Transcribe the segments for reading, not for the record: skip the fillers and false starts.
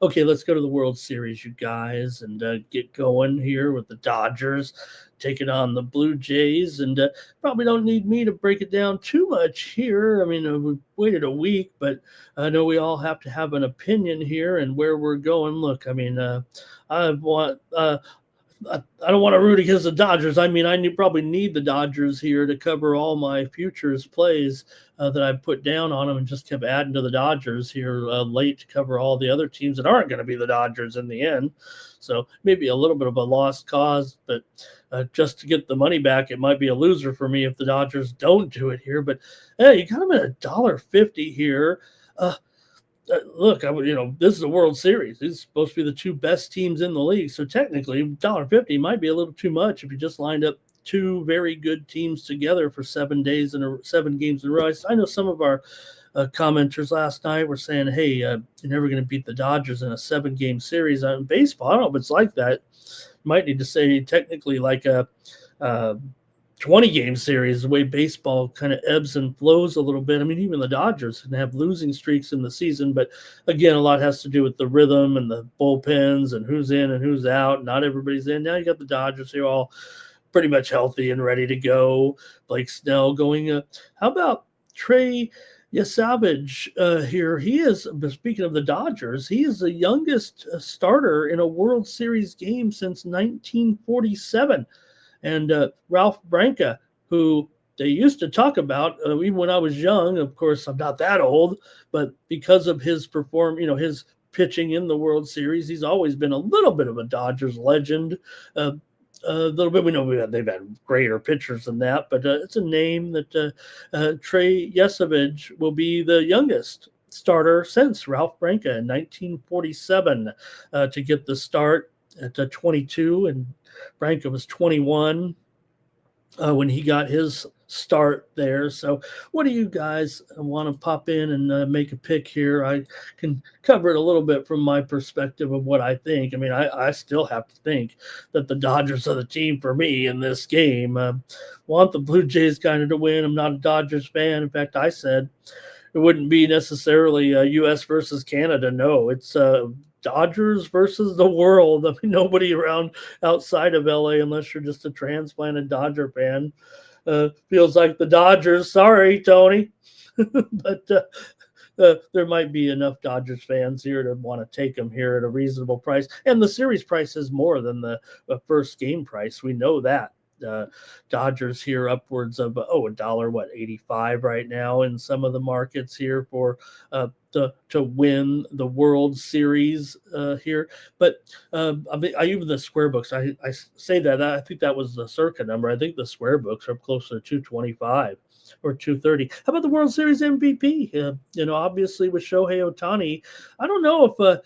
Okay, let's go to the World Series, you guys, and get going here with the Dodgers taking on the Blue Jays. And probably don't need me to break it down too much here. I mean, we waited a week, but I know we all have to have an opinion here and where we're going. Look, I mean, I want. I don't want to root against the Dodgers. I mean, probably need the Dodgers here to cover all my futures plays that I put down on them, and just kept adding to the Dodgers here late to cover all the other teams that aren't going to be the Dodgers in the end. So maybe a little bit of a lost cause, but just to get the money back, it might be a loser for me if the Dodgers don't do it here. But hey, you got them at $1.50 here. Look, this is a World Series. These are supposed to be the two best teams in the league. So technically, $1.50 might be a little too much if you just lined up two very good teams together for 7 games in a row. I know some of our commenters last night were saying, "Hey, you're never going to beat the Dodgers in a 7-game series." On baseball, I don't know if it's like that. You might need to say technically like a 20-game series, the way baseball kind of ebbs and flows a little bit. I mean, even the Dodgers can have losing streaks in the season, but again, a lot has to do with the rhythm and the bullpens and who's in and who's out. Not everybody's in. Now you got the Dodgers here all pretty much healthy and ready to go. Blake Snell going. How about Trey Yesavage here? He is, speaking of the Dodgers, he is the youngest starter in a World Series game since 1947. And Ralph Branca, who they used to talk about even when I was young. Of course, I'm not that old, but because of his his pitching in the World Series, he's always been a little bit of a Dodgers legend. A little bit. We know they've had greater pitchers than that, but it's a name that Trey Yesavage will be the youngest starter since Ralph Branca in 1947 to get the start at 22, and Branca was 21 when he got his start there. So what do you guys want to pop in and make a pick here? I can cover it a little bit from my perspective of what I think. I mean, I still have to think that the Dodgers are the team for me in this game. Want the Blue Jays kind of to win. I'm not a Dodgers fan. In fact, I said it wouldn't be necessarily U.S. versus Canada. No, it's Dodgers versus the world. I mean, nobody around outside of LA, unless you're just a transplanted Dodger fan, feels like the Dodgers. Sorry, Tony. But there might be enough Dodgers fans here to want to take them here at a reasonable price. And the series price is more than the first game price. We know that. Dodgers here upwards of $1.85 right now in some of the markets here for to win the World Series here. But I even the square books, I say that I think that was the circa number. I think the square books are closer to 225 or 230. How about the World Series MVP? Obviously with Shohei Ohtani, I don't know if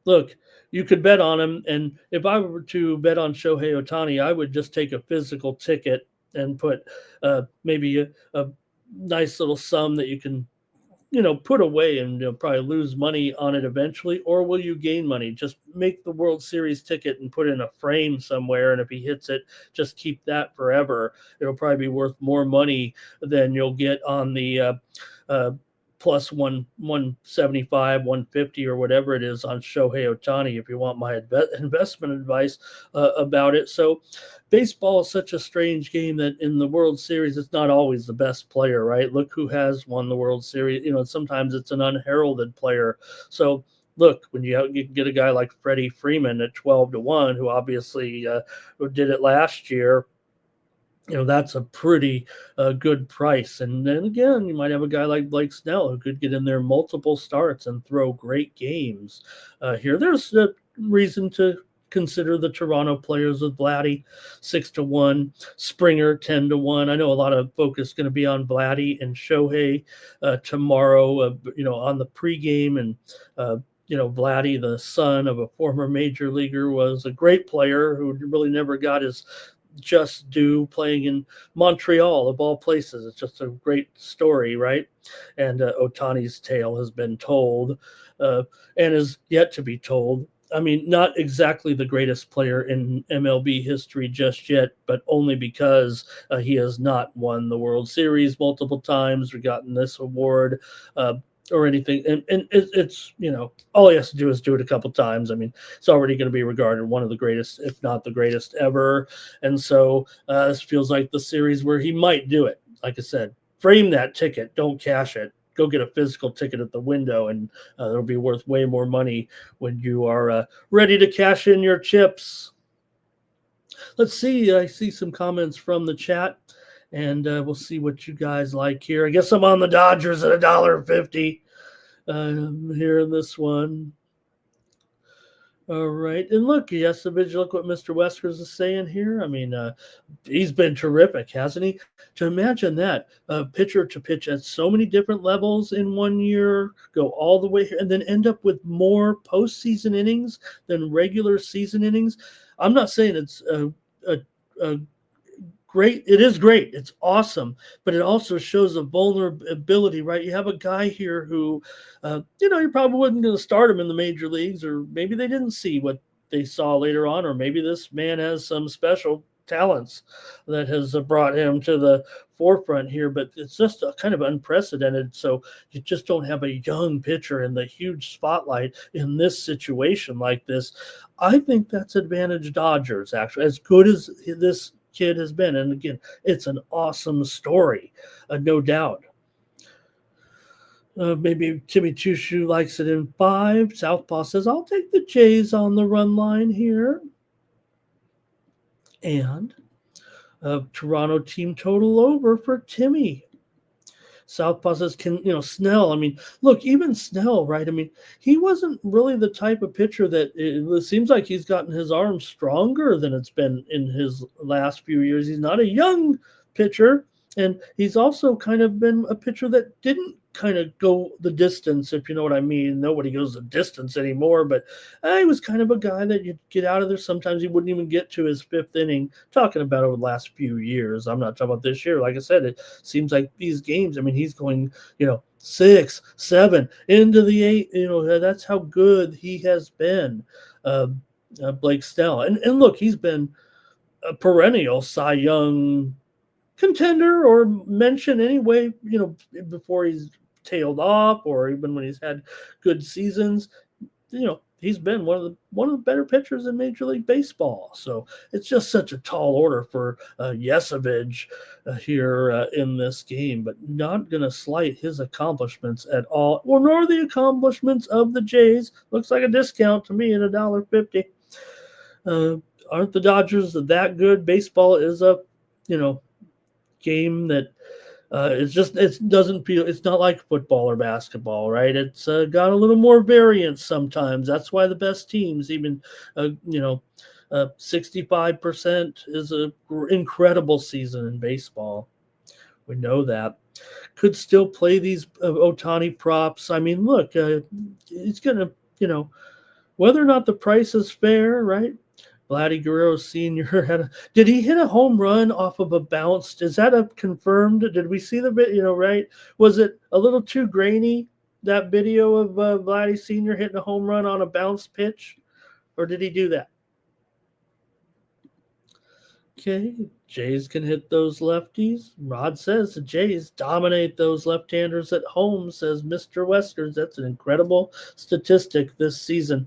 look, you could bet on him. And if I were to bet on Shohei Ohtani, I would just take a physical ticket and put maybe a nice little sum that you can, put away and probably lose money on it eventually. Or will you gain money? Just make the World Series ticket and put it in a frame somewhere. And if he hits it, just keep that forever. It'll probably be worth more money than you'll get on the plus 175, 150, or whatever it is on Shohei Ohtani, if you want my investment advice about it. So baseball is such a strange game that in the World Series, it's not always the best player, right? Look who has won the World Series. Sometimes it's an unheralded player. So look, when you can get a guy like Freddie Freeman at 12-1, who obviously did it last year, that's a pretty good price. And then again, you might have a guy like Blake Snell who could get in there multiple starts and throw great games here. There's a reason to consider the Toronto players with Vladdy 6-1, Springer 10-1. I know a lot of focus going to be on Vladdy and Shohei tomorrow, on the pregame. And Vladdy, the son of a former major leaguer, was a great player who really never got his just due playing in Montreal of all places. It's just a great story, right? And Ohtani's tale has been told and is yet to be told. I mean, not exactly the greatest player in MLB history just yet, but only because he has not won the World Series multiple times or gotten this award. or anything. And it's, all he has to do is do it a couple times. I mean, it's already going to be regarded one of the greatest, if not the greatest ever. And so this feels like the series where he might do it. Like I said, frame that ticket, don't cash it. Go get a physical ticket at the window, and it'll be worth way more money when you are ready to cash in your chips. Let's see. I see some comments from the chat, and we'll see what you guys like here. I guess I'm on the Dodgers at $1.50 here in this one. All right. And look, yes, look what Mr. Weskers is saying here. I mean, he's been terrific, hasn't he? To imagine that pitcher to pitch at so many different levels in 1 year, go all the way here, and then end up with more postseason innings than regular season innings. I'm not saying it's a great. It is great. It's awesome, but it also shows a vulnerability, right? You have a guy here who, you probably wasn't going to start him in the major leagues, or maybe they didn't see what they saw later on, or maybe this man has some special talents that has brought him to the forefront here, but it's just kind of unprecedented. So you just don't have a young pitcher in the huge spotlight in this situation like this. I think that's advantage Dodgers, actually, as good as this kid has been. And again, it's an awesome story, no doubt. Maybe Timmy Chushu likes it in 5. Southpaw says, I'll take the Jays on the run line here. And Toronto team total over for Timmy. Southpaw says, Snell. I mean, look, even Snell, right? I mean, he wasn't really the type of pitcher that it seems like he's gotten his arm stronger than it's been in his last few years. He's not a young pitcher, and he's also kind of been a pitcher that didn't kind of go the distance, if you know what I mean. Nobody goes the distance anymore, but he was kind of a guy that you'd get out of there. Sometimes he wouldn't even get to his 5th inning. Talking about over the last few years. I'm not talking about this year. Like I said, it seems like these games, I mean, he's going, 6, 7 into the 8. That's how good he has been, Blake Snell. And look, he's been a perennial Cy Young contender, or mention anyway, before he's tailed off, or even when he's had good seasons. He's been one of the better pitchers in Major League Baseball. So it's just such a tall order for Yesevich here in this game, but not going to slight his accomplishments at all, or nor the accomplishments of the Jays. Looks like a discount to me at $1.50. Aren't the Dodgers that good? Baseball is a game that it doesn't feel, it's not like football or basketball, right? It's got a little more variance sometimes. That's why the best teams, even 65% is an incredible season in baseball. We know that. Could still play these Ohtani props. I mean, look, it's gonna, whether or not the price is fair, right? Vladdy Guerrero Sr. Did he hit a home run off of a bounce? Is that confirmed? Did we see the video, right? Was it a little too grainy, that video of Vladdy Sr. hitting a home run on a bounce pitch? Or did he do that? Okay, Jays can hit those lefties. Rod says the Jays dominate those left-handers at home, says Mr. Weskers. That's an incredible statistic this season.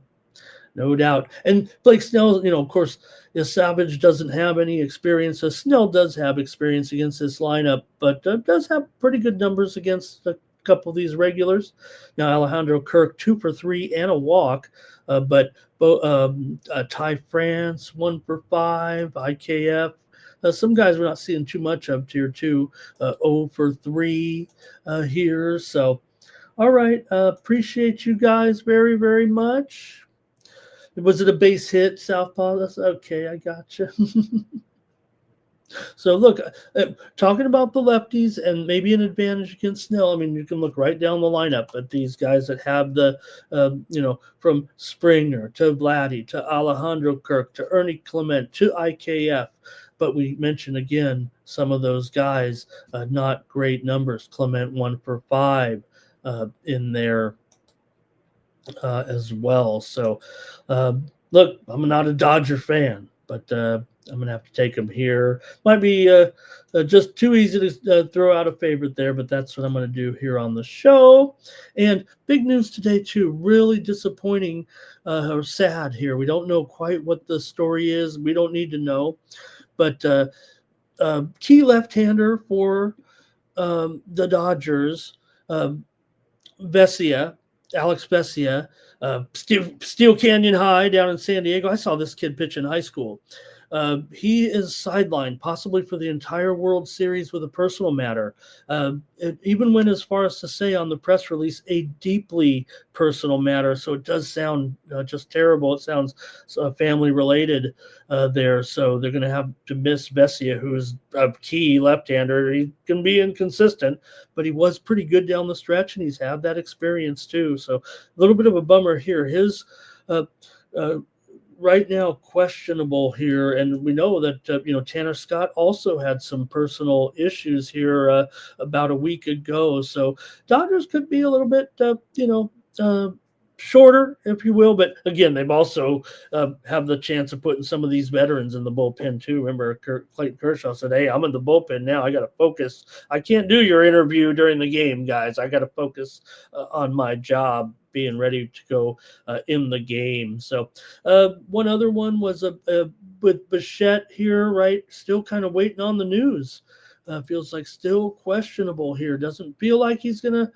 No doubt. And Blake Snell, of course, Savage doesn't have any experience. Snell does have experience against this lineup, but does have pretty good numbers against a couple of these regulars. Now, Alejandro Kirk, 2 for 3 and a walk, but Ty France, 1 for 5, IKF. Some guys we're not seeing too much of, tier 2, 0 for 3 here. So, all right. Appreciate you guys very, very much. Was it a base hit, Southpaw? That's okay. I gotcha. So look, talking about the lefties and maybe an advantage against Snell. I mean, you can look right down the lineup at these guys that have the, from Springer to Vladdy to Alejandro Kirk to Ernie Clement to IKF. But we mentioned again some of those guys, not great numbers. Clement 1 for 5 in there. As well. So, look, I'm not a Dodger fan, but I'm going to have to take him here. Might be just too easy to throw out a favorite there, but that's what I'm going to do here on the show. And big news today, too. Really disappointing or sad here. We don't know quite what the story is. We don't need to know. But key left-hander for the Dodgers, Vesia, Alex Vesia, Steel Canyon High down in San Diego. I saw this kid pitch in high school. He is sidelined, possibly for the entire World Series with a personal matter. It even went as far as to say on the press release, a deeply personal matter. So it does sound just terrible. It sounds family related there. So they're going to have to miss Vesia, who is a key left-hander. He can be inconsistent, but he was pretty good down the stretch, and he's had that experience too. So a little bit of a bummer here. His right now questionable here, and we know that Tanner Scott also had some personal issues here about a week ago. So Dodgers could be a little bit shorter, if you will, but again, they've also have the chance of putting some of these veterans in the bullpen too. Remember, Clayton Kershaw said, "Hey, I'm in the bullpen now. I got to focus. I can't do your interview during the game, guys. I got to focus on my job, being ready to go in the game." So one other one was with Bichette here, right? Still kind of waiting on the news. Feels like still questionable here. Doesn't feel like he's going to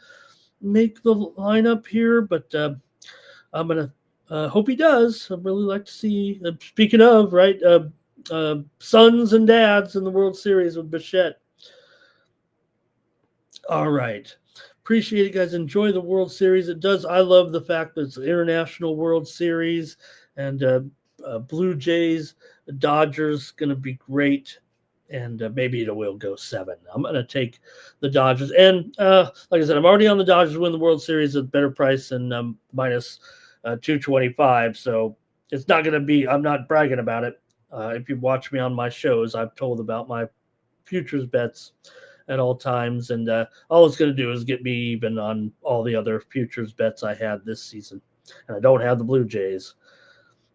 make the lineup here, but I'm going to hope he does. I'd really like to see, speaking of, right, sons and dads in the World Series with Bichette. All right. Appreciate it, guys. Enjoy the World Series. I love the fact that it's an international World Series, and Blue Jays, Dodgers, going to be great. And maybe it will go 7. I'm going to take the Dodgers. And like I said, I'm already on the Dodgers to win the World Series at a better price than minus 225. So it's not going to be – I'm not bragging about it. If you watch me on my shows, I've told about my futures bets at all times. And all it's going to do is get me even on all the other futures bets I had this season. And I don't have the Blue Jays.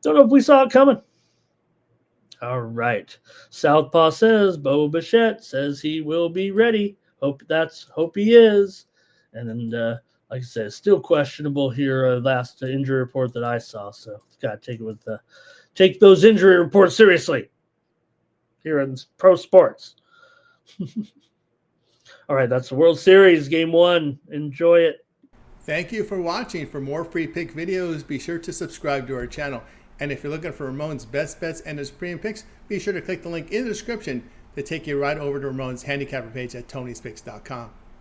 Don't know if we saw it coming. All right. Southpaw says, Bo Bichette says he will be ready. Hope he is. And then, like I said, still questionable here. Last injury report that I saw. So got to take it with take those injury reports seriously here in pro sports. All right. That's the World Series Game 1. Enjoy it. Thank you for watching. For more free pick videos, be sure to subscribe to our channel. And if you're looking for Ramon's best bets and his premium picks, be sure to click the link in the description to take you right over to Ramon's handicapper page at Tony'sPicks.com.